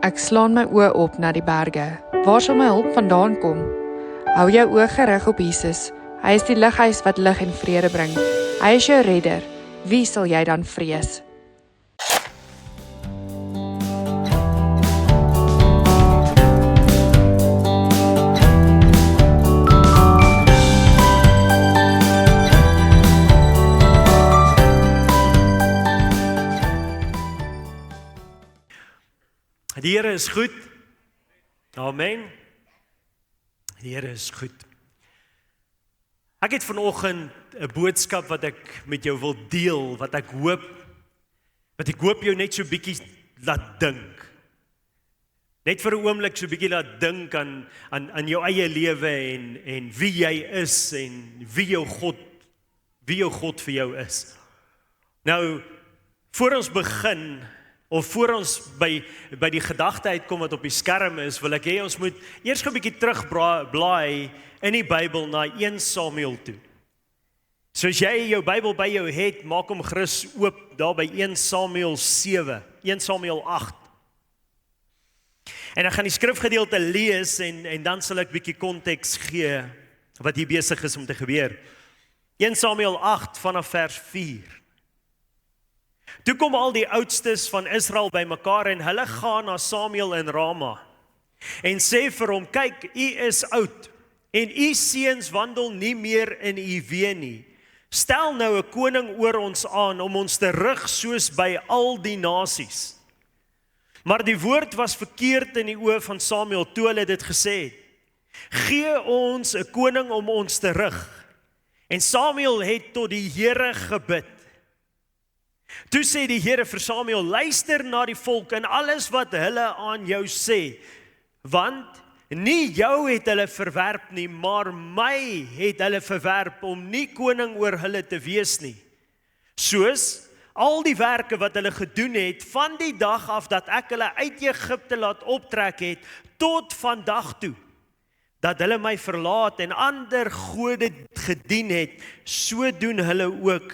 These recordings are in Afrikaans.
Ek slaan my oë op na die berge. Waar sal my hulp vandaan kom? Hou jou oë gerig op Jesus. Hy is die lighuis wat lig en vrede bring. Hy is jou redder. Wie sal jy dan vrees? Die Here is goed. Amen. Die Here is goed. Ek het vanoggend 'n boodskap wat ek met jou wil deel, wat ek hoop jou net so bietjie laat dink. Net vir 'n oomblik so bietjie laat dink aan jou eie lewe en wie jy is en wie jou God vir jou is. Nou, voor ons begin, of voor ons by die gedagte uitkom wat op die skerm is, wil ek hê ons moet eers 'n bietjie terugblaai in die Bybel na 1 Samuel toe. So as jy jou Bybel by jou het, maak hom gerus oop daar by 1 Samuel 7, 1 Samuel 8. En ek gaan die skrifgedeelte lees en dan sal ek bietjie konteks gee wat hier besig is om te gebeur. 1 Samuel 8 vanaf vers 4. Toe kom al die oudstes van Israel bymekaar en hulle gaan na Samuel in Rama en sê vir hom, kyk, u is oud en u seuns wandel nie meer in u weë nie. Stel nou 'n koning oor ons aan om ons te rig soos by al die nasies. Maar die woord was verkeerd in die oë van Samuel toe hulle dit gesê het. Gee ons 'n koning om ons te rig. En Samuel het tot die Here gebid. Toe sê die Here vir Samuel, luister na die volk en alles wat hulle aan jou sê, want nie jou het hulle verwerp nie, maar my het hulle verwerp om nie koning oor hulle te wees nie. Soos al die werke wat hulle gedoen het, van die dag af dat ek hulle uit Egipte laat optrek het, tot vandag toe, dat hulle my verlaat en ander gode gedien het, so doen hulle ook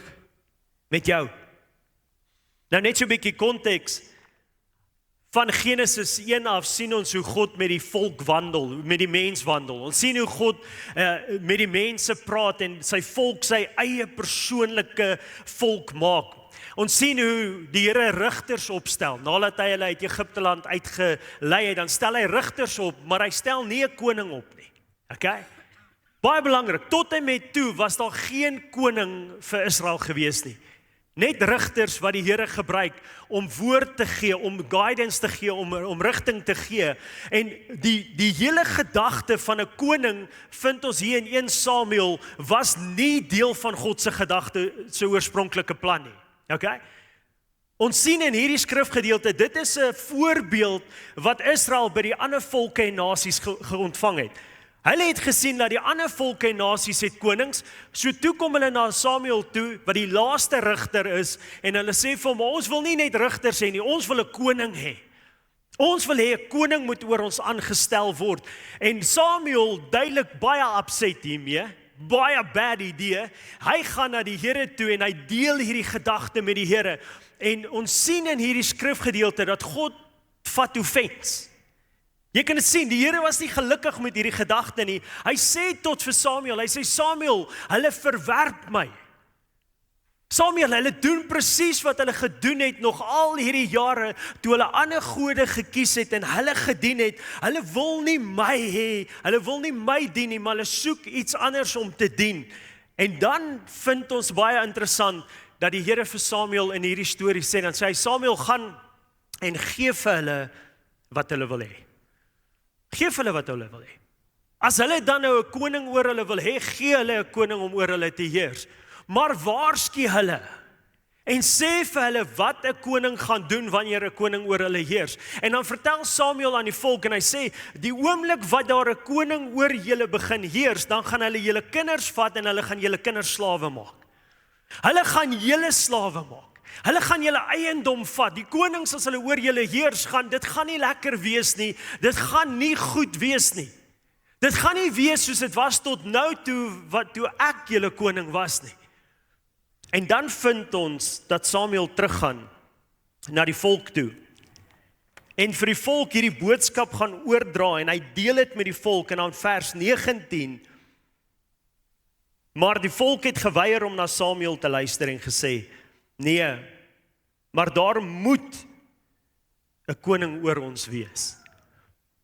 met jou. Nou net so 'n bietjie konteks. Van Genesis 1 af sien ons hoe God met die volk wandel, met die mens wandel. Ons sien hoe God met die mense praat en sy volk sy eie persoonlike volk maak. Ons sien hoe die Here rigters opstel. Nadat hy hulle uit Egipte land uitgelei het, dan stel hy rigters op, maar hy stel nie 'n koning op nie. Okay? Baie belangrik, tot en met toe was daar geen koning vir Israel gewees nie. Net rigters wat die Here gebruik om woord te gee, om guidance te gee, om rigting te gee. En die hele gedagte van 'n koning, vind ons hier in 1 Samuel, was nie deel van God se gedagte, sy oorspronklike plan nie. Okay? Ons sien in hierdie skrifgedeelte, dit is 'n voorbeeld wat Israel by die ander volke en nasies ontvang het. Hulle het gesien dat die ander volke en nasies het konings, so toe kom hulle na Samuel toe, wat die laaste rigter is, en hulle sê vir hom, ons wil nie net rigters hê nie, ons wil 'n koning hê. Ons wil hê 'n koning moet oor ons aangestel word. En Samuel, duidelik baie upset hiermee, baie bad idee, hy gaan na die Here toe en hy deel hierdie gedagte met die Here. En ons sien in hierdie skrifgedeelte dat God vat offense. Jy kan dit sien, die Here was nie gelukkig met hierdie gedagte nie. Hy sê tot vir Samuel, hy sê, Samuel, hulle verwerp my. Samuel, hulle doen presies wat hulle gedoen het nog al hierdie jare, toe hulle ander gode gekies het en hulle gedien het. Hulle wil nie my hê, hulle wil nie my dien nie, maar hulle soek iets anders om te dien. En dan vind ons baie interessant, dat die Here vir Samuel in hierdie storie sê, dan sê hy, Samuel, gaan en gee vir hulle wat hulle wil hê. Geef hulle wat hulle wil hê. As hulle dan nou 'n koning oor hulle wil hê, gee hulle 'n koning om oor hulle te heers. Maar waarsku hulle en sê vir hulle wat 'n koning gaan doen wanneer 'n koning oor hulle heers. En dan vertel Samuel aan die volk en hy sê, die oomblik wat daar 'n koning oor julle begin heers, dan gaan hulle julle kinders vat en hulle gaan julle kinders slawe maak. Hulle gaan julle slawe maak. Hulle gaan julle eiendom vat. Die konings as hulle oor julle heers dit gaan nie lekker wees nie. Dit gaan nie goed wees nie. Dit gaan nie wees soos dit was tot nou toe ek julle koning was nie. En dan vind ons dat Samuel teruggaan na die volk toe. en vir die volk hierdie boodskap gaan oordra, en hy deel dit met die volk, en dan vers 19, maar die volk het geweier om na Samuel te luister en gesê, nee, maar daar moet 'n koning oor ons wees.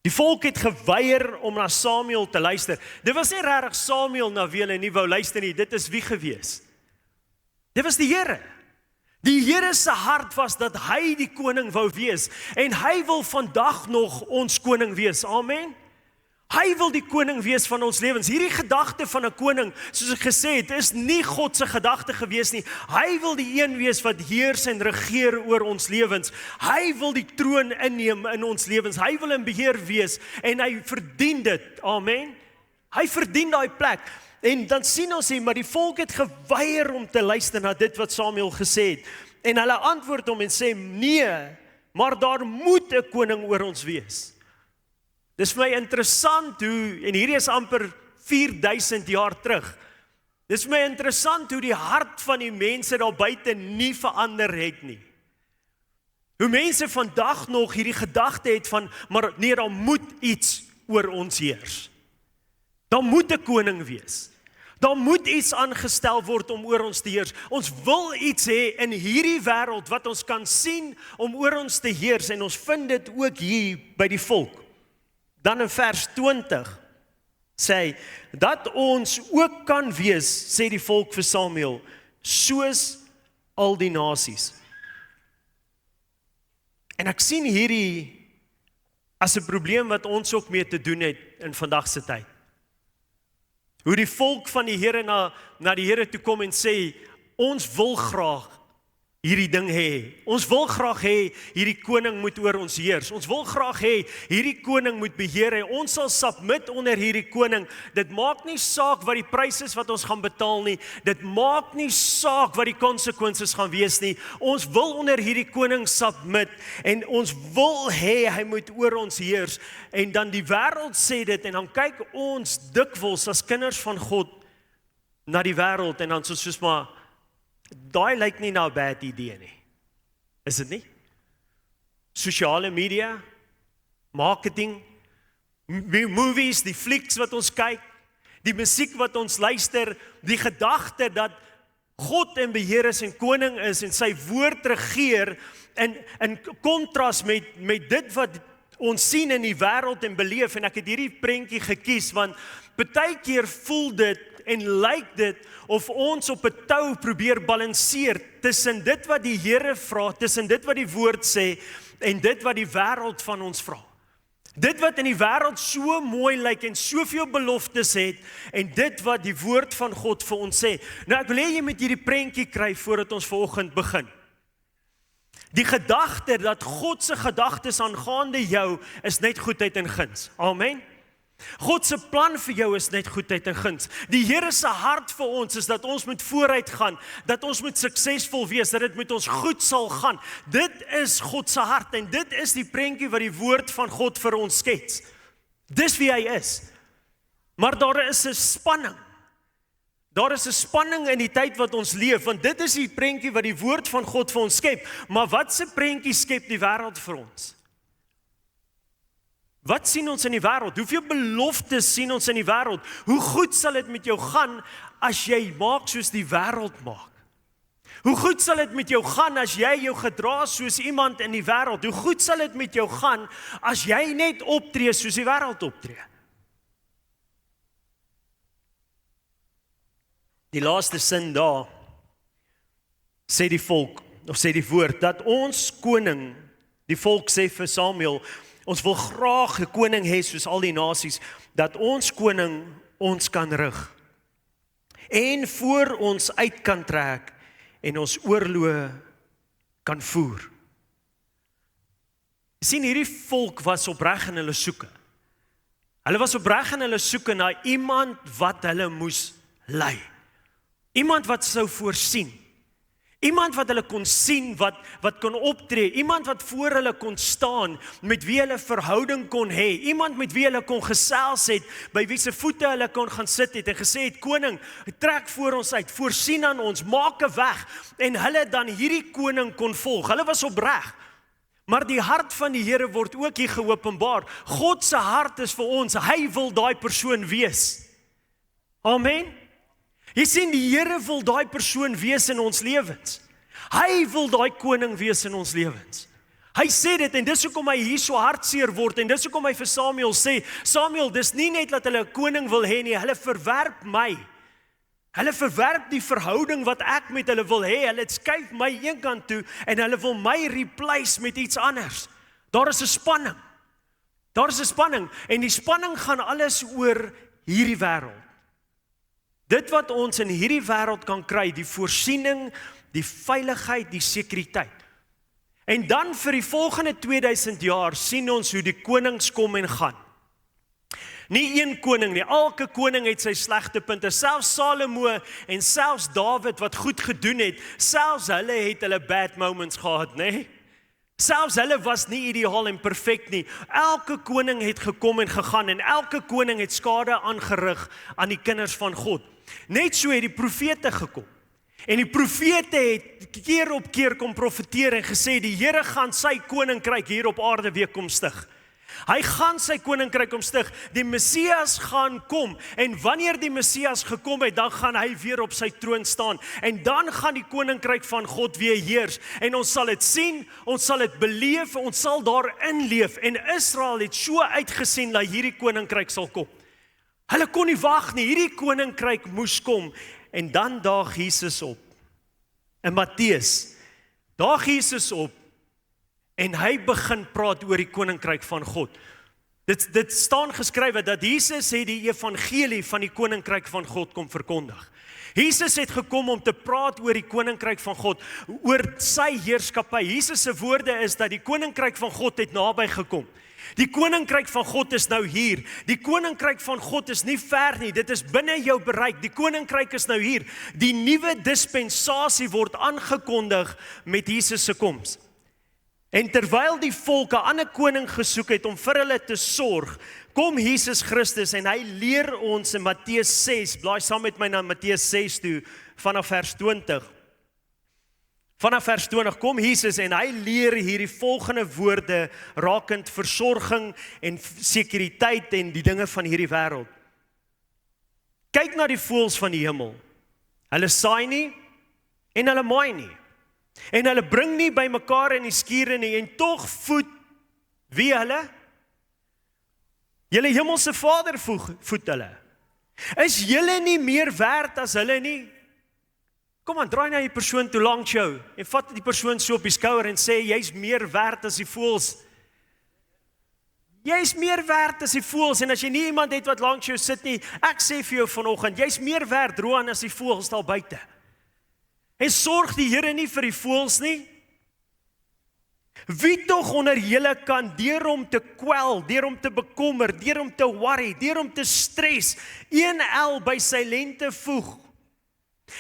Die volk het geweier om na Samuel te luister. Dit was nie regtig Samuel na wie hulle nie wou luister nie, dit is wie gewees? Dit was die Here. Die Here se hart was dat hy die koning wou wees, en hy wil vandag nog ons koning wees, amen? Hy wil die koning wees van ons lewens. Hierdie gedagte van 'n koning, soos ek gesê het, is nie God se gedagte gewees nie. Hy wil die een wees wat heers en regeer oor ons lewens. Hy wil die troon inneem in ons lewens. Hy wil in beheer wees, en hy verdien dit, amen? Hy verdien daai plek. En dan sien ons hier, maar die volk het geweier om te luister na dit wat Samuel gesê het. En hulle antwoord hom en sê, nee, maar daar moet 'n koning oor ons wees. Dis vir my interessant hoe, en hierdie is amper 4000 jaar terug, dis vir my interessant hoe die hart van die mense daar buite nie verander het nie. Hoe mense vandag nog hierdie gedagte het van, maar nee, daar moet iets oor ons heers. Daar moet 'n koning wees. Daar moet iets aangestel word om oor ons te heers. Ons wil iets hê in hierdie wêreld wat ons kan sien om oor ons te heers, en ons vind dit ook hier by die volk. Dan in vers 20 sê hy, dat ons ook kan wees, sê die volk vir Samuel, soos al die nasies. En ek sien hierdie as 'n probleem wat ons ook mee te doen het in vandag se tyd. Hoe die volk van die Here na die Here toe kom en sê, ons wil graag hierdie ding hê. Ons wil graag hê, hierdie koning moet oor ons heers. Ons wil graag hê, hierdie koning moet beheer, en ons sal submit onder hierdie koning. Dit maak nie saak wat die prys is wat ons gaan betaal nie. Dit maak nie saak wat die konsekwensies gaan wees nie. Ons wil onder hierdie koning submit, en ons wil hê, hy moet oor ons heers. En dan die wêreld sê dit, en dan kyk ons dikwels as kinders van God na die wêreld, en dan soos maar, daai lyk nie nou 'n bad idee nie. Is dit nie? Sosiale media, marketing, movies, die flieks wat ons kyk, die musiek wat ons luister, die gedagte dat God in beheer is en koning is en sy woord regeer, in kontras met dit wat ons sien in die wêreld en beleef. En ek het hierdie prentjie gekies want partykeer voel dit en lyk dit of ons op 'n tou probeer balanseer tussen dit wat die Here vra, tussen dit wat die woord sê en dit wat die wêreld van ons vra. Dit wat in die wêreld so mooi lyk en soveel beloftes het, en dit wat die woord van God vir ons sê. Nou ek wil hê jy moet hierdie prentjie kry voordat ons vanoggend begin. Die gedagte dat God se gedagtes aangaande jou is net goedheid en guns. Amen. God se plan vir jou is net goedheid en guns. Die Here se hart vir ons is dat ons moet vooruit gaan, dat ons moet suksesvol wees, dat dit met ons goed sal gaan. Dit is God se hart en dit is die prentjie wat die woord van God vir ons skets. Dis wie hy is. Maar daar is 'n spanning. Daar is 'n spanning in die tyd wat ons leef, want dit is die prentjie wat die woord van God vir ons skep. Maar wat se prentjie skep die wêreld vir ons? Wat sien ons in die wêreld? Hoeveel beloftes sien ons in die wêreld? Hoe goed sal dit met jou gaan as jy maak soos die wêreld maak? Hoe goed sal dit met jou gaan as jy jou gedra soos iemand in die wêreld? Hoe goed sal dit met jou gaan as jy net optree soos die wêreld optree? Die laaste sin daar sê die volk, of sê die woord, dat ons koning, die volk sê vir Samuel, ons wil graag 'n koning hê soos al die nasies, dat ons koning ons kan rig en voor ons uit kan trek en ons oorloë kan voer. Jy sien, hierdie volk was opreg in hulle soeke. Hulle was opreg in hulle soeke na iemand wat hulle moes lei. Iemand wat sou voorsien. Iemand wat hulle kon sien, wat kon optree. Iemand wat voor hulle kon staan, met wie hulle verhouding kon hê. Iemand met wie hulle kon gesels het, by wie se voete hulle kon gaan sit het en gesê het, koning, trek voor ons uit, voorsien aan ons, maak 'n weg. En hulle dan hierdie koning kon volg. Hulle was opreg. Maar die hart van die Here word ook hier geopenbaar. God se hart is vir ons, hy wil daai persoon wees. Amen. Jy sien, die Here wil daai persoon wees in ons lewens. Hy wil daai koning wees in ons lewens. Hy sê dit, en dis hoekom hy hier so hartseer word, en dis hoekom hy vir Samuel sê, Samuel, dis nie net dat hulle 'n koning wil hê nie, hulle verwerp my. Hulle verwerp die verhouding wat ek met hulle wil hê, hulle skuif my een kant toe, en hulle wil my replace met iets anders. Daar is 'n spanning. Daar is 'n spanning, en die spanning gaan alles oor hierdie wêreld. Dit wat ons in hierdie wêreld kan kry, die voorsiening, die veiligheid, die sekuriteit. En dan vir die volgende 2000 jaar sien ons hoe die konings kom en gaan. Nie een koning nie, elke koning het sy slegte punte, selfs Salomo en selfs Dawid wat goed gedoen het, selfs hulle het hulle bad moments gehad, nee? Selfs hulle was nie ideaal en perfek nie. Elke koning het gekom en gegaan en elke koning het skade aangerig aan die kinders van God. Net so het die profete gekom. En die profete het keer op keer kom profeteer en gesê, die Here gaan sy koninkryk hier op aarde weer kom stig. Hy gaan sy koninkryk kom stig, die Messias gaan kom, en wanneer die Messias gekom het, dan gaan hy weer op sy troon staan, en dan gaan die koninkryk van God weer heers, en ons sal dit sien, ons sal dit beleef, ons sal daarin leef, en Israel het so uitgesien dat hierdie koninkryk sal kom. Hulle kon nie wag nie, hierdie koninkryk moes kom, en dan daag Jesus op. En Matteus daag Jesus op, en hy begin praat oor die koninkryk van God. Dit staan geskrywe dat Jesus het die evangelie van die koninkryk van God kom verkondig. Jesus het gekom om te praat oor die koninkryk van God, oor sy heerskappy. Jesus se woorde is dat die koninkryk van God het naby gekom. Die koninkryk van God is nou hier. Die koninkryk van God is nie ver nie, dit is binne jou bereik. Die koninkryk is nou hier. Die nuwe dispensasie word aangekondig met Jesus se koms. En terwyl die volk 'n ander koning gesoek het om vir hulle te sorg, kom Jesus Christus en hy leer ons in Matteus 6, blaai saam met my na Matteus 6 toe, vanaf vers 20. Vanaf vers 20 kom Jesus en hy leer hierdie volgende woorde rakend versorging en sekuriteit en die dinge van hierdie wêreld. Kyk na die voëls van die hemel. Hulle saai nie en hulle maai nie. En hulle bring nie by mekaar in die skure nie, en tog voed wie hulle? Julle hemelse Vader voed hulle. Is julle nie meer werd as hulle nie? Kom aan, draai na die persoon toe langs jou, en vat die persoon so op die skouer en sê, jy's meer werd as die voëls. Jy's meer werd as die voëls, en as jy nie iemand het wat langs jou sit nie, ek sê vir jou vanoggend, jy's meer werd, Roan, as die voëls daar buite. En sorg die Here nie vir die voëls nie? Wie tog onder julle kan deur om te kwel, deur om te bekommer, deur om te worry, deur om te stres, een el by sy lente voeg?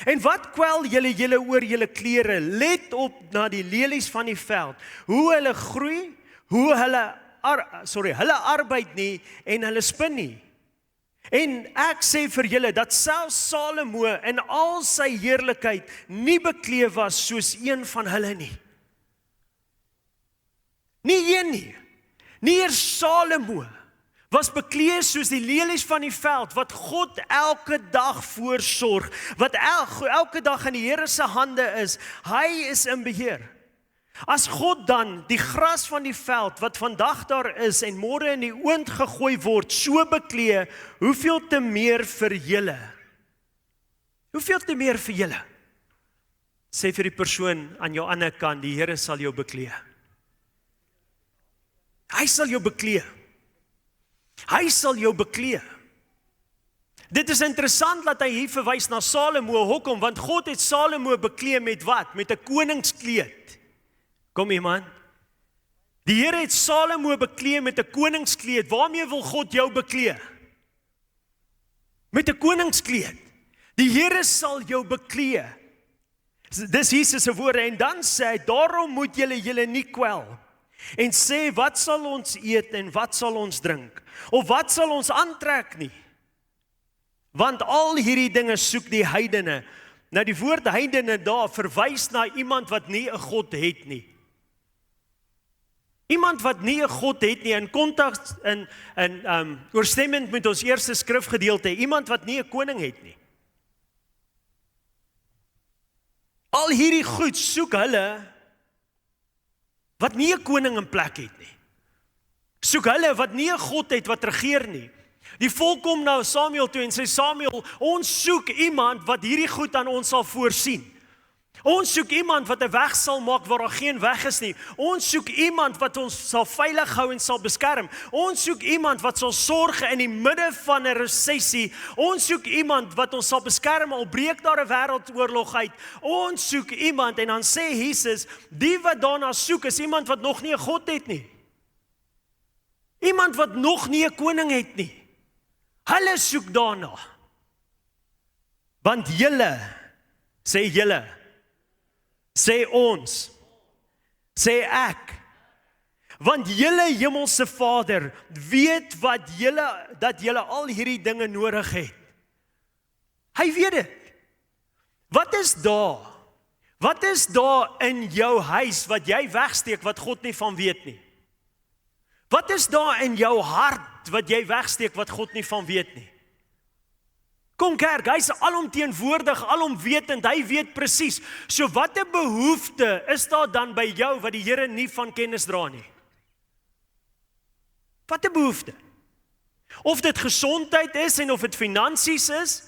En wat kwel julle oor julle klere? Let op na die lelies van die veld, hoe hulle groei, hoe hulle arbeid nie en hulle spin nie. En ek sê vir julle dat selfs Salomo in al sy heerlikheid nie bekleed was soos een van hulle nie. Nie een nie. Nie eers Salomo was bekleed soos die lelies van die veld, wat God elke dag voorsorg, wat elke dag in die Here se hande is. Hy is in beheer. As God dan die gras van die veld, wat vandag daar is en môre in die oond gegooi word, so bekleed, hoeveel te meer vir julle? Hoeveel te meer vir julle? Sê vir die persoon aan jou ander kant, die Here sal jou bekleed. Hy sal jou bekleed. Hy sal jou bekleed. Dit is interessant dat hy hier verwys na Salomo, hoekom? Want God het Salomo bekleed met wat? Met 'n koningskleed. Kom iemand? Die Here het Salomo bekleed met 'n koningskleed. Waarmee wil God jou bekleed? Met 'n koningskleed. Die Here sal jou bekleed. Dis Jesus se woorde, en dan sê hy, daarom moet julle nie kwel. En sê, wat sal ons eet en wat sal ons drink? Of wat sal ons aantrek nie? Want al hierdie dinge soek die heidene. Nou die woord heidene daar verwys na iemand wat nie 'n God het nie. Iemand wat nie 'n God het nie, in konteks in ooreenstemmend met ons eerste skrifgedeelte, iemand wat nie 'n koning het nie. Al hierdie goed soek hulle wat nie 'n koning in plek het nie. Soek hulle wat nie 'n God het wat regeer nie. Die volk kom na Samuel toe en sê, Samuel, ons soek iemand wat hierdie goed aan ons sal voorsien. Ons soek iemand wat 'n weg sal maak waar daar geen weg is nie. Ons soek iemand wat ons sal veilig hou en sal beskerm. Ons soek iemand wat sal sorg in die midde van 'n resessie. Ons soek iemand wat ons sal beskerm al breek daar 'n wêreldoorlog uit. Ons soek iemand, en dan sê Jesus, die wat daarna soek is iemand wat nog nie 'n God het nie. Iemand wat nog nie 'n koning het nie. Hulle soek daarna. Want julle, sê julle, sê ons, sê ek, want julle hemelse Vader weet dat julle al hierdie dinge nodig het. Hy weet dit. Wat is daar? Wat is daar in jou huis wat jy wegsteek wat God nie van weet nie? Wat is daar in jou hart wat jy wegsteek wat God nie van weet nie? Kom kerk, hy is alomteenwoordig, alomwetend, hy weet presies. So wat 'n behoefte is daar dan by jou wat die Here nie van kennis dra nie? Wat 'n behoefte? Of dit gesondheid is en of dit finansies is,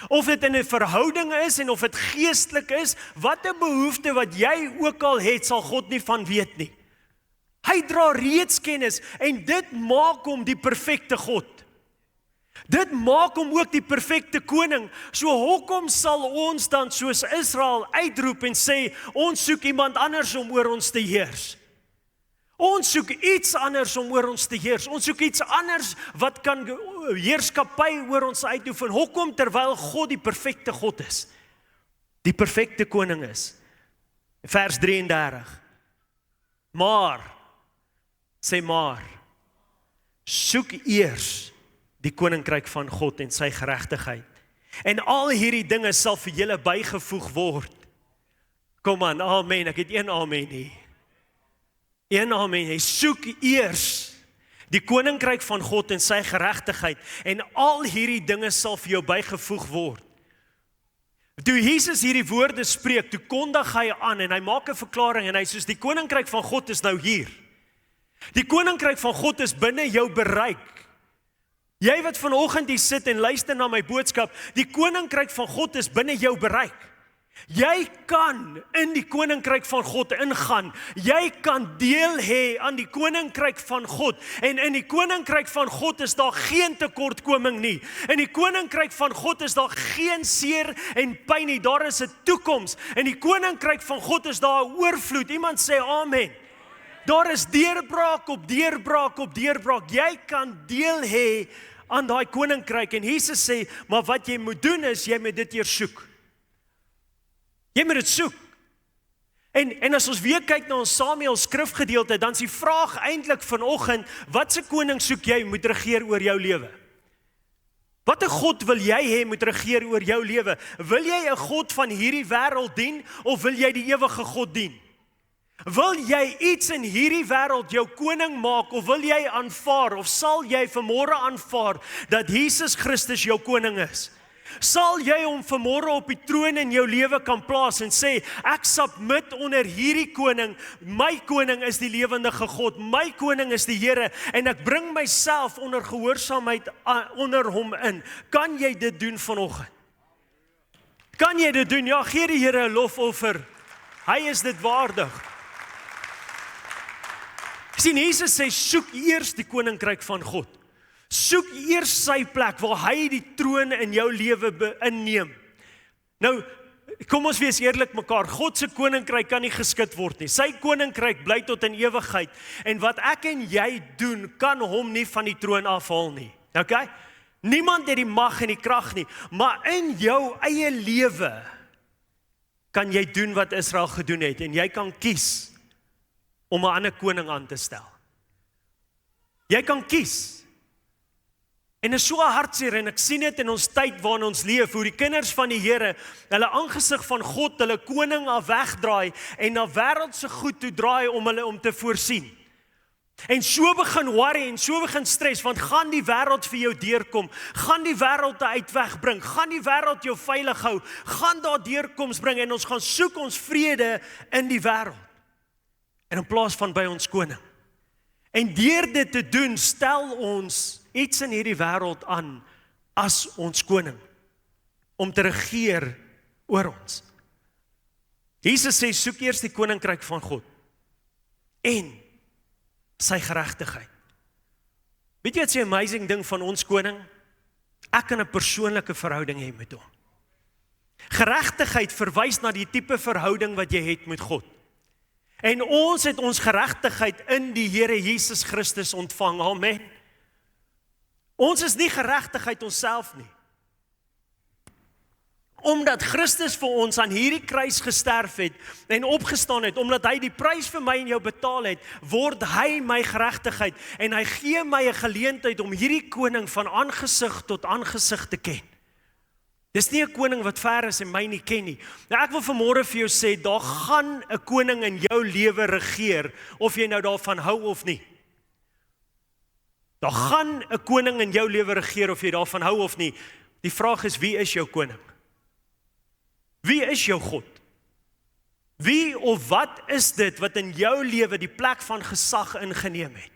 of dit in 'n verhouding is en of dit geestelik is, wat 'n behoefte wat jy ook al het, sal God nie van weet nie. Hy dra reeds kennis en dit maak hom die perfekte God. Dit maak hom ook die perfekte koning. So hoekom sal ons dan soos Israel uitroep en sê, ons soek iemand anders om oor ons te heers? Ons soek iets anders om oor ons te heers. Ons soek iets anders wat kan heerskappy oor ons uitoefen. Hoekom? Terwyl God die perfekte God is. Die perfekte koning is. Vers 33. Maar, sê maar, soek eers die koninkryk van God en sy geregtigheid. En al hierdie dinge sal vir julle bygevoeg word. Kom aan, amen, ek het een amen nie. Een amen, hy soek eers die koninkryk van God en sy geregtigheid. En al hierdie dinge sal vir jou bygevoeg word. Toe Jesus hierdie woorde spreek, toe kondig hy aan en hy maak 'n verklaring en hy sê, die koninkryk van God is nou hier. Die koninkryk van God is binne jou bereik. Jy wat vanoggend hier sit en luister na my boodskap, die koninkryk van God is binne jou bereik. Jy kan in die koninkryk van God ingaan. Jy kan deel hê aan die koninkryk van God. En in die koninkryk van God is daar geen tekortkoming nie. In die koninkryk van God is daar geen seer en pyn nie. Daar is 'n toekoms. In die koninkryk van God is daar 'n oorvloed. Iemand sê amen. Daar is deurbraak op deurbraak op deurbraak. Jy kan deel hê aan daai koninkryk. En Jesus sê, maar wat jy moet doen is, jy moet dit eers soek. Jy moet dit soek. En as ons weer kyk na ons Samuel skrifgedeelte, dan is die vraag eintlik vanoggend, wat se koning soek jy moet regeer oor jou lewe? Watter God wil jy hê moet regeer oor jou lewe? Wil jy 'n God van hierdie wêreld dien, of wil jy die ewige God dien? Wil jy iets in hierdie wêreld jou koning maak, of wil jy aanvaar, of sal jy vanmôre aanvaar, dat Jesus Christus jou koning is? Sal jy hom vanmôre op die troon in jou lewe kan plaas en sê, ek submit onder hierdie koning, my koning is die lewendige God, my koning is die Here, en ek bring myself onder gehoorsaamheid onder hom in. Kan jy dit doen vanoggend? Kan jy dit doen? Ja, gee die Here 'n lofoffer. Hy is dit waardig. Sien, Jesus sê, soek eers die koninkryk van God. Soek eers sy plek waar hy die troon in jou lewe inneem. Nou, kom ons wees eerlik mekaar, God se koninkryk kan nie geskit word nie. Sy koninkryk bly tot in ewigheid. En wat ek en jy doen, kan hom nie van die troon afhaal nie. Okay? Niemand het die mag en die krag nie. Maar in jou eie lewe kan jy doen wat Israel gedoen het. En jy kan kies om 'n ander koning aan te stel. Jy kan kies. En is so 'n hartseer, en ek sien dit in ons tyd waarin ons leef, hoe die kinders van die Here, hulle aangesig van God, hulle koning af wegdraai, en na wêreldse goed toe draai om hulle om te voorsien. En so begin worry en so begin stres, want gaan die wêreld vir jou deurkom, gaan die wêreld 'n uitweg bring, gaan die wêreld jou veilig hou, gaan daar deurkoms bring en ons gaan soek ons vrede in die wêreld. En in plaas van by ons koning. En deur dit te doen, stel ons iets in hierdie wêreld aan as ons koning, om te regeer oor ons. Jesus sê, soek eers die koninkryk van God, en sy geregtigheid. Weet jy wat die amazing ding van ons koning? Ek kan 'n persoonlike verhouding hê met hom. Geregtigheid verwys na die tipe verhouding wat jy het met God. En ons het ons geregtigheid in die Here Jesus Christus ontvang. Amen. Ons is nie geregtigheid onsself nie. Omdat Christus vir ons aan hierdie kruis gesterf het en opgestaan het, omdat hy die prys vir my en jou betaal het, word hy my geregtigheid en hy gee my 'n geleentheid om hierdie koning van aangesig tot aangesig te ken. Dis nie 'n koning wat ver is en my nie ken nie. Nou ek wil vanmôre vir jou sê, daar gaan 'n koning in jou lewe regeer, of jy nou daarvan hou of nie. Daar gaan 'n koning in jou lewe regeer, of jy daarvan hou of nie. Die vraag is, wie is jou koning? Wie is jou God? Wie of wat is dit wat in jou lewe die plek van gesag ingeneem het?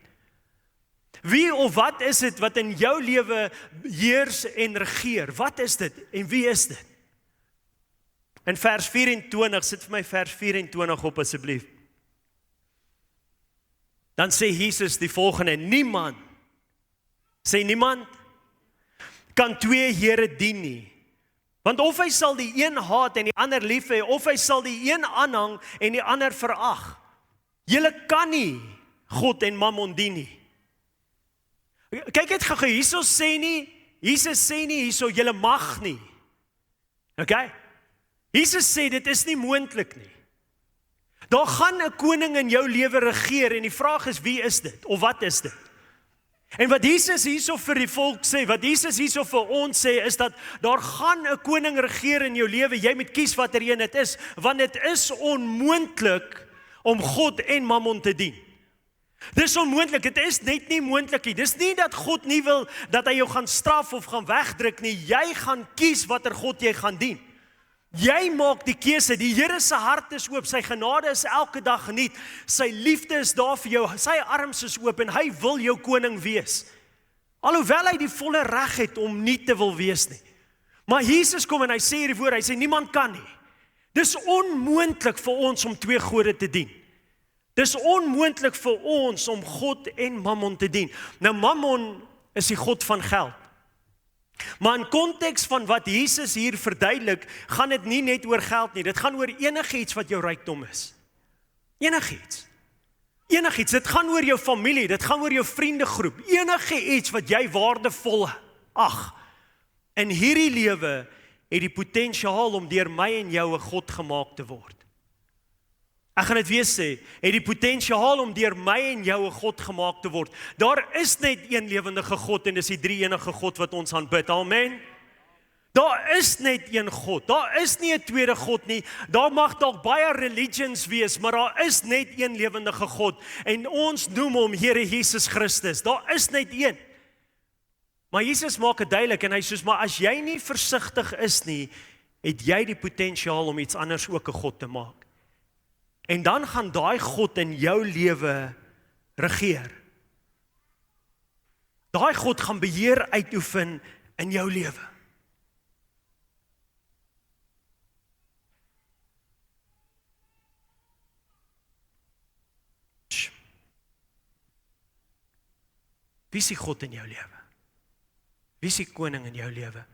Wie of wat is dit wat in jou lewe heers en regeer? Wat is dit en wie is dit? In vers 24, sit vir my vers 24 op asseblief. Dan sê Jesus die volgende, niemand kan twee here dien nie. Want of hy sal die een haat en die ander lief hê, of hy sal die een aanhang en die ander verag. Julle kan nie God en Mammon dien nie. Kyk het gou, Jesus sê nie hierso, julle mag nie. Okay? Jesus sê dit is nie moontlik nie. Daar gaan 'n koning in jou lewe regeer en die vraag is, wie is dit? Of wat is dit? En wat Jesus hierso vir die volk sê, wat Jesus hierso vir ons sê, is dat daar gaan 'n koning regeer in jou lewe, jy moet kies watter een dit is, want dit is onmoontlik om God en Mammon te dien. Dis onmoontlik, dit is net nie moontlik nie. Dis nie dat God nie wil dat hy jou gaan straf of gaan wegdruk nie, jy gaan kies watter God jy gaan dien. Jy maak die keuse, die Here se hart is oop, sy genade is elke dag geniet, sy liefde is daar vir jou, sy arms is oop en hy wil jou koning wees. Alhoewel hy die volle reg het om nie te wil wees nie. Maar Jesus kom en hy sê hierdie woord, hy sê niemand kan nie. Dis onmoontlik vir ons om twee gode te dien. Dis onmoontlik vir ons om God en Mammon te dien. Nou Mammon is die god van geld. Maar in konteks van wat Jesus hier verduidelik, gaan dit nie net oor geld nie, dit gaan oor enigiets wat jou rykdom is. Enigiets. Dit gaan oor jou familie, dit gaan oor jou vriendegroep, enigiets wat jy waardevol ag. In hierdie lewe het die potensiaal om deur my en jou 'n God gemaak te word. Ek gaan dit weer sê, het die potensiaal om deur my en jou 'n God gemaak te word. Daar is net een lewendige God en dis die drie-enige God wat ons aanbid. Amen. Daar is net een God. Daar is nie 'n tweede God nie. Daar mag dalk baie religions wees, maar daar is net een lewendige God en ons noem hom Here Jesus Christus. Daar is net een. Maar Jesus maak dit duidelik en hy sê, maar as jy nie versigtig is nie, het jy die potensiaal om iets anders ook 'n God te maak. En dan gaan daai God in jou lewe regeer. Daai God gaan beheer uitoefen in jou lewe. Wie is die God in jou lewe? Wie is die koning in jou lewe?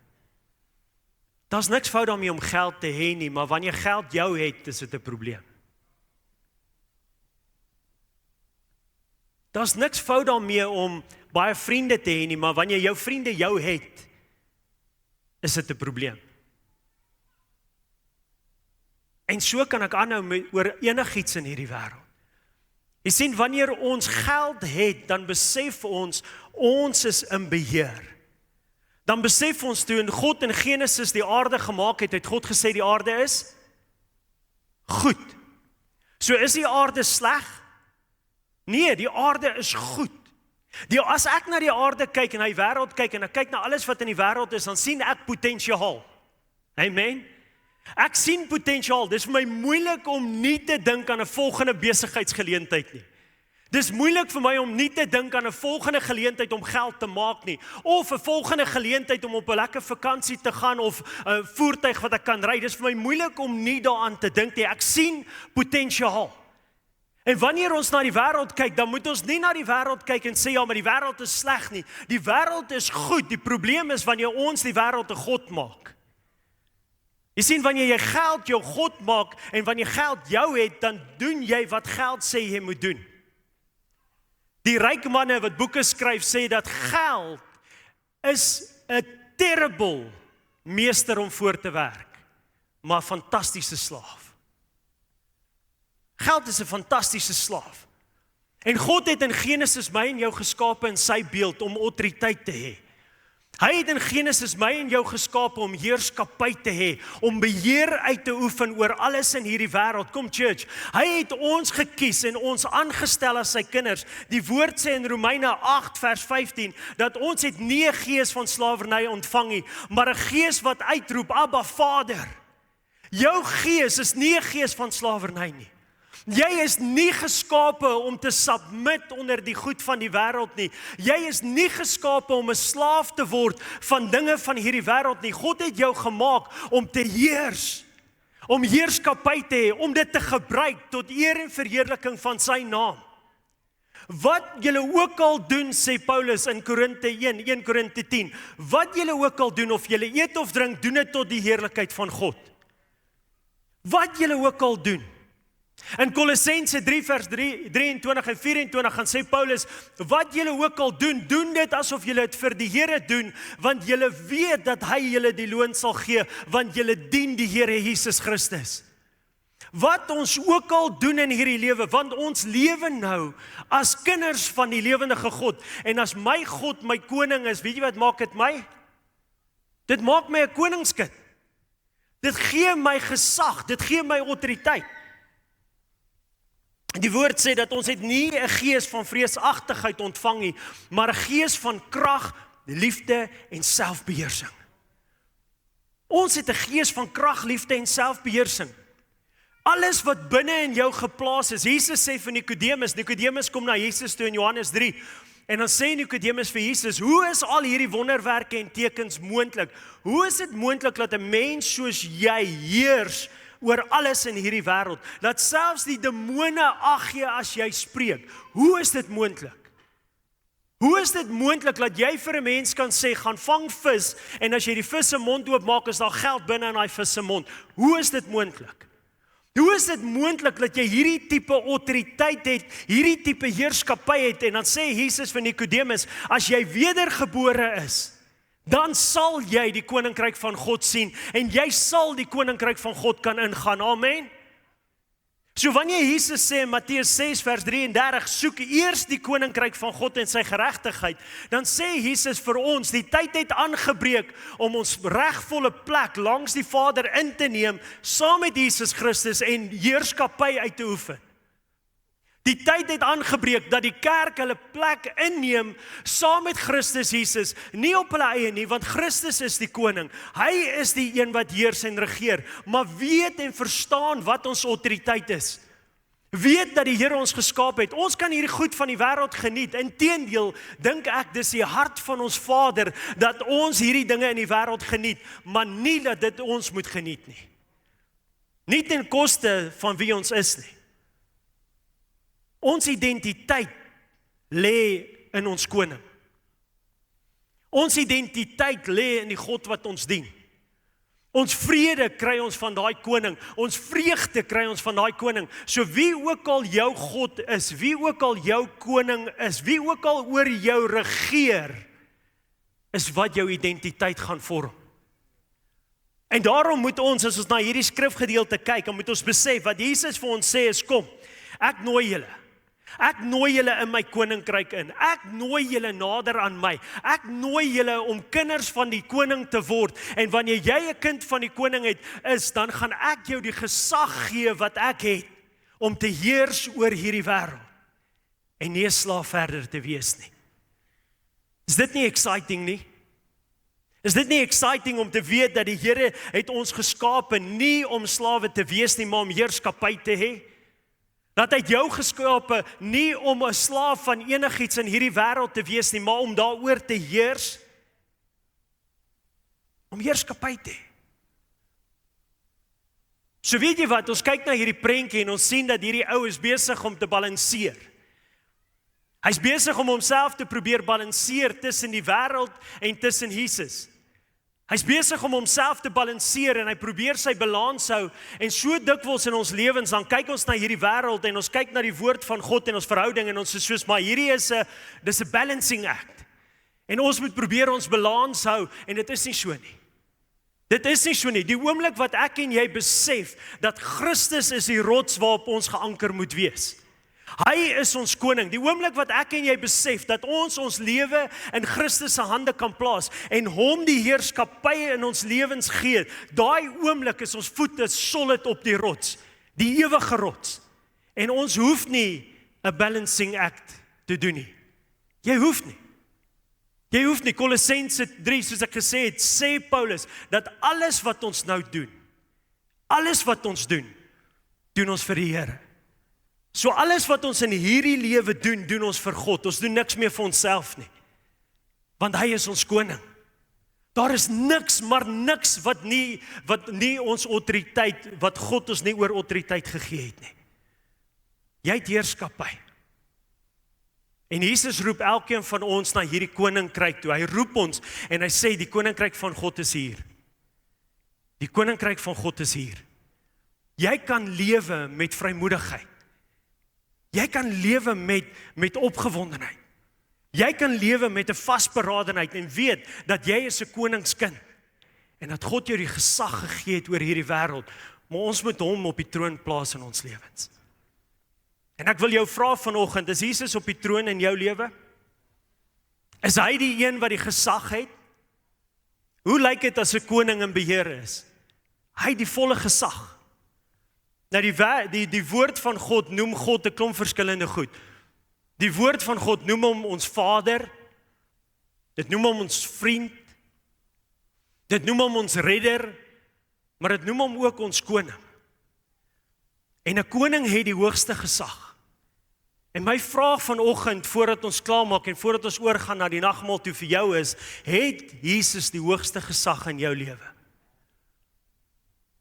Daar's niks fout daarmee om geld te hê nie, maar wanneer geld jou het, is dit 'n probleem. Daar's niks fout daarmee om baie vriende te hê nie, maar wanneer jou vriende jou het, is dit 'n probleem. En so kan ek aanhou oor enigiets in hierdie wêreld. Jy sien, wanneer ons geld het, dan besef ons is in beheer. Dan besef ons toe God in Genesis die aarde gemaak het God gesê die aarde is goed. So is die aarde sleg? Nee, die aarde is goed. As ek na die aarde kyk en na die wêreld kyk en ek kyk na alles wat in die wêreld is, dan sien ek potensiaal. Amen. Ek sien potensiaal. Dis vir my moeilik om nie te dink aan 'n volgende besigheidsgeleentheid nie. Dis moeilik vir my om nie te dink aan 'n volgende geleentheid om geld te maak nie, of 'n volgende geleentheid om op 'n lekker vakansie te gaan of 'n voertuig wat ek kan ry. Dis vir my moeilik om nie daaraan te dink nie. Ek sien potensiaal. En wanneer ons na die wêreld kyk, dan moet ons nie na die wêreld kyk en sê ja, maar die wêreld is sleg nie. Die wêreld is goed. Die probleem is wanneer ons die wêreld 'n god maak. Jy sien, wanneer jy geld jou god maak en wanneer geld jou het, dan doen jy wat geld sê jy moet doen. Die ryk manne wat boeke skryf sê dat geld is 'n terrible meester om voor te werk, maar 'n fantastiese slaaf. Geld is 'n fantastiese slaaf. En God het in Genesis my en jou geskape in sy beeld om autoriteit te hê. Hy het in Genesis my en jou geskape om heerskappy te hê, om beheer uit te oefen oor alles in hierdie wêreld. Kom church, hy het ons gekies en ons aangestel as sy kinders. Die woord sê in Romeine 8 vers 15, dat ons het nie 'n gees van slawerny ontvang nie, maar 'n gees wat uitroep, Abba Vader. Jou gees is nie 'n gees van slawerny nie. Jy is nie geskape om te submit onder die goed van die wêreld nie. Jy is nie geskape om 'n slaaf te word van dinge van hierdie wêreld nie. God het jou gemaak om te heers, om heerskappy te hê, om dit te gebruik tot eer en verheerliking van sy naam. Wat julle ook al doen, sê Paulus in Korinte 1 Korinte 10, wat julle ook al doen, of julle eet of drink, doen dit tot die heerlikheid van God. Wat julle ook al doen. In Kolossense 3 vers 23 en 24 gaan sê Paulus, wat julle ook al doen, doen dit asof julle dit vir die Here doen, want julle weet dat hy julle die loon sal gee, want julle dien die Here Jesus Christus. Wat ons ook al doen in hierdie lewe, want ons lewe nou as kinders van die lewendige God, en as my God my koning is, weet jy wat maak dit my? Dit maak my 'n koningskid. Dit gee my gesag, dit gee my autoriteit. Die woord sê dat ons het nie 'n gees van vreesagtigheid ontvang nie, maar 'n gees van krag, liefde en selfbeheersing. Ons het 'n gees van krag, liefde en selfbeheersing. Alles wat binne in jou geplaas is. Jesus sê vir Nikodemus kom na Jesus toe in Johannes 3, en dan sê Nikodemus vir Jesus, hoe is al hierdie wonderwerke en tekens moontlik? Hoe is dit moontlik dat 'n mens soos jy heers oor alles in hierdie wêreld, dat selfs die demone ag gee as jy spreek? Hoe is dit moontlik? Hoe is dit moontlik dat jy vir 'n mens kan sê, gaan vang vis, en as jy die vis se mond oopmaak, is daar geld binne in daai vis se mond? Hoe is dit moontlik? Hoe is dit moontlik dat jy hierdie tipe autoriteit het, hierdie tipe heerskappy het? En dan sê Jesus vir Nikodemus, as jy wedergebore is, dan sal jy die koninkryk van God sien, en jy sal die koninkryk van God kan ingaan. Amen. So wanneer Jesus sê in Matteus 6 vers 33, soek eers die koninkryk van God en sy geregtigheid, dan sê Jesus vir ons, die tyd het aangebreek om ons regvolle plek langs die Vader in te neem, saam met Jesus Christus en heerskappy uit te oefen. Die tyd het aangebreek dat die kerk hulle plek inneem saam met Christus Jesus, nie op hulle eie nie, want Christus is die koning. Hy is die een wat heers en regeer, maar weet en verstaan wat ons autoriteit is. Weet dat die Here ons geskaap het. Ons kan hierdie goed van die wêreld geniet. Inteendeel, dink ek dis die hart van ons Vader dat ons hierdie dinge in die wêreld geniet, maar nie dat dit ons moet geniet nie. Nie ten koste van wie ons is nie. Ons identiteit lê in ons koning. Ons identiteit lê in die God wat ons dien. Ons vrede kry ons van daai koning. Ons vreugde kry ons van daai koning. So wie ook al jou God is, wie ook al jou koning is, wie ook al oor jou regeer, is wat jou identiteit gaan vorm. En daarom moet ons, as ons na hierdie skrifgedeelte kyk, dan moet ons besef wat Jesus vir ons sê is, kom, ek nooi julle. Ek nooi julle in my koninkryk in. Ek nooi julle nader aan my. Ek nooi julle om kinders van die koning te word. En wanneer jy 'n kind van die koning is, dan gaan ek jou die gesag gee wat ek het om te heers oor hierdie wêreld. en nie 'n slaaf verder te wees nie. Is dit nie exciting nie? Is dit nie exciting om te weet dat die Here het ons geskape nie om slawe te wees nie, maar om heerskappy te hê? Dat hy het jou geskape nie om 'n slaaf van enigiets in hierdie wêreld te wees nie, maar om daaroor te heers, om heerskappy te hê. So weet jy wat, ons kyk na hierdie prentjie en ons sien dat hierdie ou is besig om te balanseer. Hy's besig om homself te probeer balanseer tussen die wêreld en tussen Jesus. Hy's besig om homself te balanseer en hy probeer sy balans hou en so dikwels in ons lewens dan kyk ons na hierdie wêreld en ons kyk na die woord van God en ons verhouding en ons is soos maar hierdie is 'n balancing act. En ons moet probeer ons balans hou en dit is nie so nie. Dit is nie so nie. Die oomblik wat ek en jy besef dat Christus is die rots waarop ons geanker moet wees. Hy is ons koning. Die oomblik wat ek en jy besef dat ons lewe in Christus se hande kan plaas en hom die heerskappy in ons lewens gee, daai oomblik is ons voete solid op die rots, die ewige rots. En ons hoef nie 'n balancing act te doen nie. Jy hoef nie. Jy hoef nie. Kolossense 3, soos ek gesê het, sê Paulus, dat alles wat ons nou doen, doen ons vir die Here. So alles wat ons in hierdie lewe doen, doen ons vir God. Ons doen niks meer vir onsself nie. Want hy is ons koning. Daar is niks, maar niks wat nie ons autoriteit, wat God ons nie oor autoriteit gegee het nie. Jy het heerskappy. En Jesus roep elkeen van ons na hierdie koninkryk toe. Hy roep ons en hy sê die koninkryk van God is hier. Die koninkryk van God is hier. Jy kan lewe met vrymoedigheid. Jy kan lewe met opgewondenheid. Jy kan lewe met 'n vasberadenheid en weet dat jy is 'n koningskind en dat God jou die gesag gegee het oor hierdie wêreld, maar ons moet hom op die troon plaas in ons lewens. En ek wil jou vra vanoggend, is Jesus op die troon in jou lewe? Is hy die een wat die gesag het? Hoe lyk dit as 'n koning in beheer is? Hy het die volle gesag. Nou die woord van God noem God 'n klomp verskillende goed. Die woord van God noem hom ons Vader. Dit noem hom ons vriend. Dit noem hom ons redder, maar dit noem hom ook ons koning. En 'n koning het die hoogste gesag. En my vraag vanoggend, voordat ons klaarmaak en voordat ons oorgaan na die nagmaal toe vir jou is, het Jesus die hoogste gesag in jou lewe?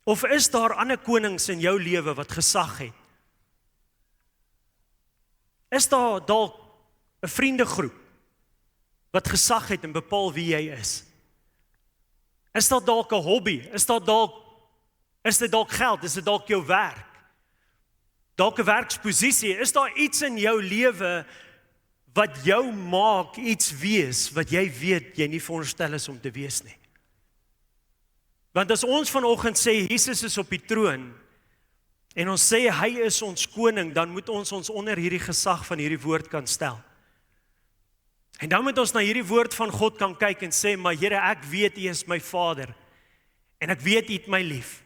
Of is daar ander konings in jou lewe wat gesag het? Is daar dalk 'n vriendegroep wat gesag het en bepaal wie jy is? Is daar dalk 'n hobby? Is dit dalk geld? Is dit dalk jou werk? Dalk 'n werksposisie? Is daar iets in jou lewe wat jou maak iets wees wat jy weet jy nie veronderstel is om te wees nie? Want as ons vanoggend sê Jesus is op die troon en ons sê hy is ons koning, dan moet ons onder hierdie gesag van hierdie woord kan stel. En dan moet ons na hierdie woord van God kan kyk en sê, maar Here, ek weet U is my Vader en ek weet U het my lief.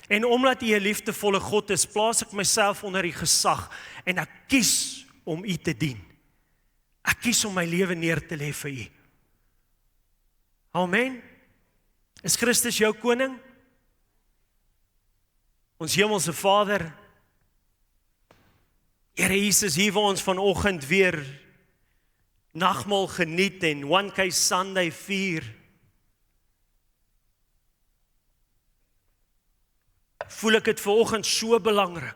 En omdat U 'n liefdevolle God is, plaas ek myself onder U gesag en ek kies om U te dien. Ek kies om my lewe neer te lê vir U. Amen. Is Christus jou koning? Ons hemelse Vader, Here Jesus, hier waar ons vanoggend weer nagmaal geniet en 1K Sunday vier, voel ek dit vanoggend so belangrik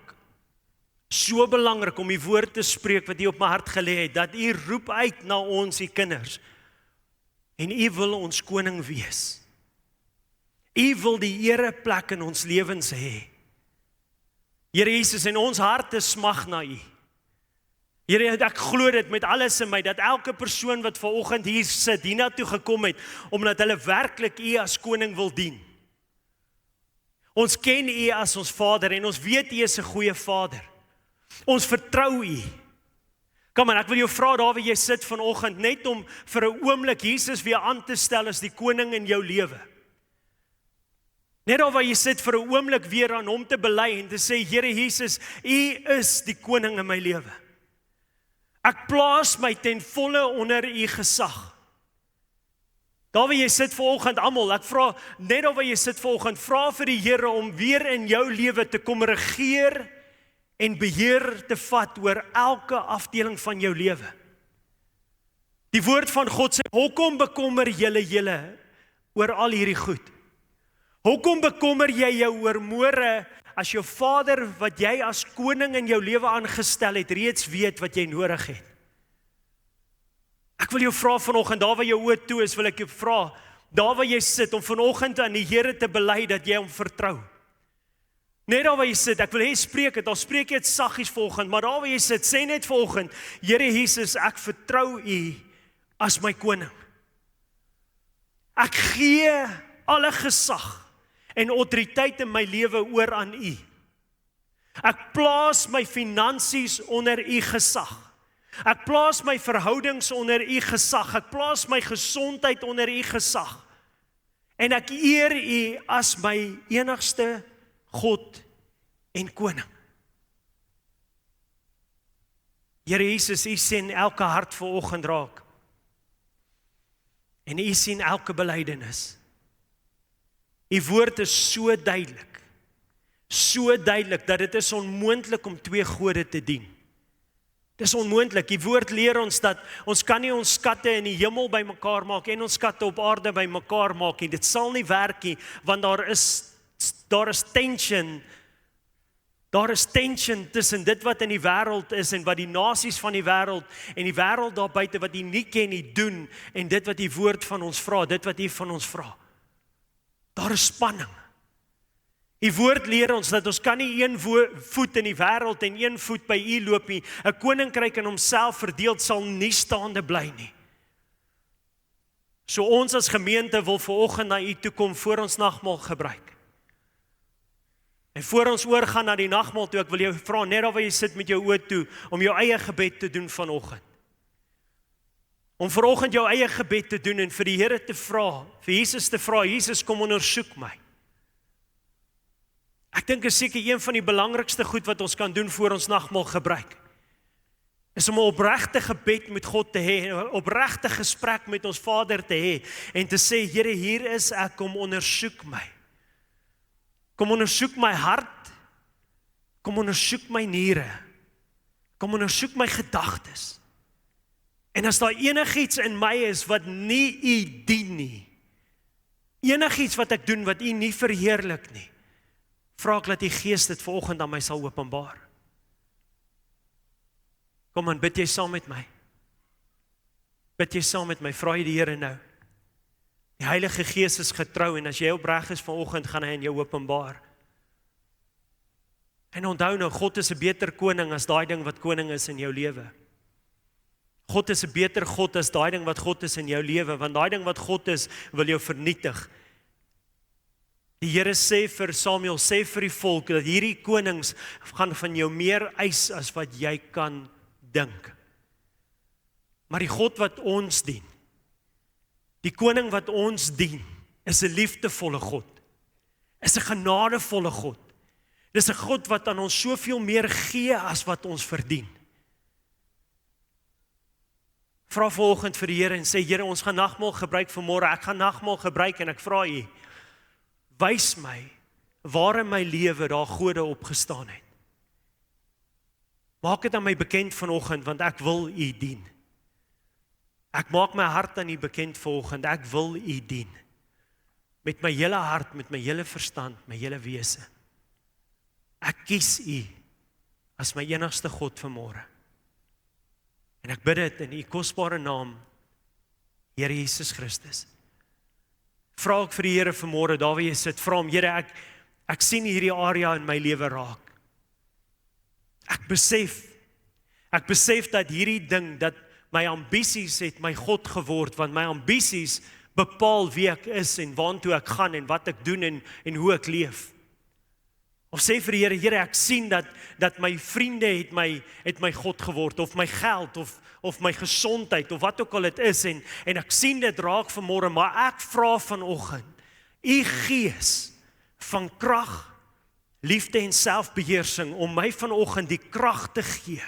om die woord te spreek wat U op my hart gelê het, dat U roep uit na ons, U kinders, en U wil ons koning wees. U wil die ereplek in ons lewens hê. Here Jesus, en ons harte smag na U. Here, ek glo dit met alles in my, dat elke persoon wat vanoggend hier sit, hiernatoe gekom het, omdat hulle werklik U as koning wil dien. Ons ken U as ons Vader, en ons weet U is 'n goeie Vader. Ons vertrou U. Kom aan, ek wil jou vra daar waar jy sit vanoggend, net om vir 'n oomblik Jesus weer aan te stel as die koning in jou lewe. Net daar waar jy sit vir 'n oomblik weer aan hom te bely en te sê, Here Jesus, U is die koning in my lewe. Ek plaas my ten volle onder u gesag. Daar waar jy sit vanoggend almal, ek vra, net daar waar jy sit vanoggend, vra vir die Here om weer in jou lewe te kom regeer en beheer te vat oor elke afdeling van jou lewe. Die woord van God sê, hoekom bekommer julle oor al hierdie goed? Hoekom bekommer jy jou oor môre as jou Vader wat jy as koning in jou lewe aangestel het, reeds weet wat jy nodig het? Ek wil jou vra vanoggend, daar waar jou oë toe is, wil ek jou vra, daar waar jy sit, om vanoggend aan die Here te bely dat jy hom vertrou. Net daar waar jy sit, ek wil hê spreek dit, al spreek jy dit saggies vanoggend, maar daar waar jy sit, sê net vanoggend, Here Jesus, ek vertrou u as my koning. Ek gee alle gesag en autoriteit in my lewe oor aan u. Ek plaas my finansies onder u gesag. Ek plaas my verhoudings onder u gesag. Ek plaas my gesondheid onder u gesag. En ek eer u as my enigste God en koning. Here Jesus, u sien elke hart vanoggend raak. En u sien elke belydenis. U woord is so duidelik dat dit is onmoontlik om twee gode te dien. Dit is onmoontlik. Die woord leer ons dat ons kan nie ons skatte in die hemel bymekaar maak en ons skatte op aarde bymekaar maak nie. Dit sal nie werk nie, want daar is tension. Daar is tension tussen dit wat in die wêreld is en wat die nasies van die wêreld en die wêreld daar buite wat U nie ken nie doen en dit wat die woord van ons vra, dit wat U van ons vra. Daar is spanning. Die woord leer ons dat ons kan nie een voet in die wêreld en een voet by U loop nie. 'n Koninkryk in homself verdeeld sal nie staande bly nie. So ons as gemeente wil vanoggend na U toe kom voor ons nagmaal gebruik. En voor ons oorgaan na die nagmaal toe, ek wil jou vra, net daar waar jy sit met jou oë toe, om jou eie gebed te doen vanoggend. Om vanoggend jou eie gebed te doen en vir die Here te vra, vir Jesus te vra, Jesus kom ondersoek my. Ek dink is seker een van die belangrikste goed wat ons kan doen voor ons nagmaal gebruik. Is om 'n opregte gebed met God te hê, 'n opregte gesprek met ons Vader te hê en te sê, Here, hier is ek, kom ondersoek my. Kom ondersoek my hart, kom ondersoek my niere, kom ondersoek my gedagtes. En as daar enigiets in my is wat nie U dien nie, enigiets wat ek doen wat U nie verheerlik nie, vra ek dat die Gees dit vanoggend aan my sal openbaar. Kom aan, bid jy saam met my. Bid jy saam met my, vra jy die Here nou. Die Heilige Gees is getrou en as jy opreg is vanoggend, gaan hy in jou openbaar. En onthou nou, God is 'n beter koning as daai ding wat koning is in jou lewe. God is 'n beter God as daai ding wat God is in jou lewe, want daai ding wat God is, wil jou vernietig. Die Here sê vir Samuel, sê vir die volk, dat hierdie konings gaan van jou meer eis as wat jy kan dink. Maar die God wat ons dien, die koning wat ons dien, is 'n liefdevolle God, is 'n genadevolle God. Dis 'n God wat aan ons soveel meer gee as wat ons verdien. Vra vanoggend vir die Here en sê, Here, ons gaan nagmaal gebruik vanmôre, ek gaan nagmaal gebruik en ek vra U, wys my waar in my lewe daar gode opgestaan het. Maak dit aan my bekend vanoggend, want ek wil U dien. Ek maak my hart aan U bekend vanoggend, ek wil U dien. Met my hele hart, met my hele verstand, my hele wese. Ek kies U as my enigste God vanmôre. En ek bid dit in U kosbare naam, Here Jesus Christus. Vra ek vir die Here vanmôre, daar waar jy sit, vra hom, Here, ek sien hierdie area in my lewe raak. Ek besef dat hierdie ding, dat my ambisies het my God geword, want my ambisies bepaal wie ek is en waartoe ek gaan en wat ek doen en hoe ek leef. Of sê vir die Here, Here, ek sien dat my vriende het my God geword, of my geld, of my gesondheid, of wat ook al dit is, en ek sien dit raak vanmôre, maar ek vra vanoggend, U Gees van krag, liefde en selfbeheersing, om my vanoggend die krag te gee,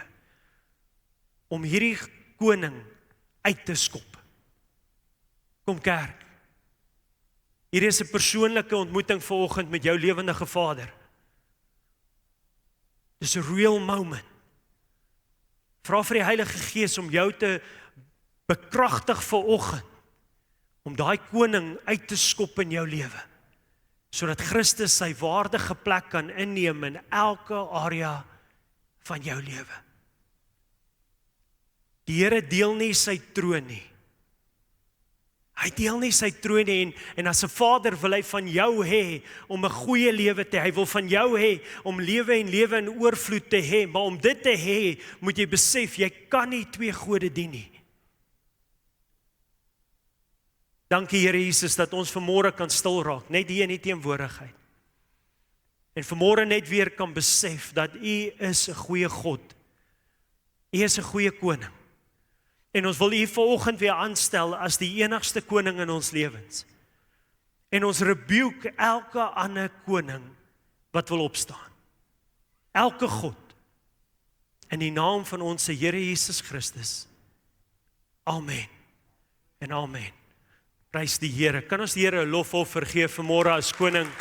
om hierdie koning uit te skop. Kom kerk. Hier is 'n persoonlike ontmoeting vanoggend met jou lewendige Vader. Dis 'n real moment. Vra vir die Heilige Gees om jou te bekragtig vanoggend, om daai koning uit te skop in jou lewe, sodat Christus sy waardige plek kan inneem in elke area van jou lewe. Die Here deel nie sy troon nie. Hy deel nie sy troon nie en as 'n Vader wil hy van jou hê om 'n goeie lewe te hê. Hy wil van jou hê om lewe en lewe in oorvloed te hê, maar om dit te hê, moet jy besef, jy kan nie twee gode dien nie. Dankie Here Jesus dat ons vanmôre kan stil raak, net hier in die teenwoordigheid. En vanmôre net weer kan besef dat U is 'n goeie God. U is 'n goeie koning. En ons wil U vanoggend weer aanstel as die enigste koning in ons lewens. En ons rebuke elke ander koning wat wil opstaan. Elke God. In die naam van ons Here Jesus Christus. Amen. En amen. Prys die Here. Kan ons die Here 'n lofoffer gee vanmôre as koning?